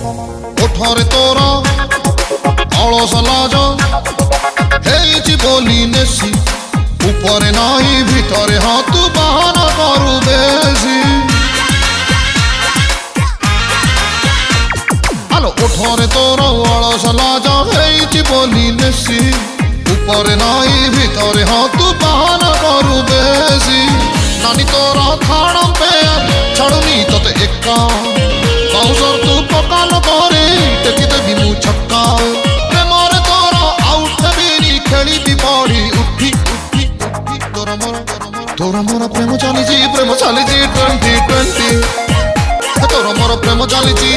ओठरे तोरा अलस लाज हेइछि बोली नेसी ऊपरे नाही भितरे हाथ बाहना करू बेसी आलो ओठरे तोरा अलस लाज हेइछि बोली नेसी ऊपरे नाही भितरे हाथ बाहना करू बेसी नानी तोरा खाना पे छड़नी तते एका बाउसर तू पकाल करे टेकी देबी मु छक्का प्रेमरे तोरा आउट हेबिनी खेली भी पड़ी उठी उठी उठी तोरा मोरा प्रेम चली जी 2020 तोरा मोरा प्रेम चली जी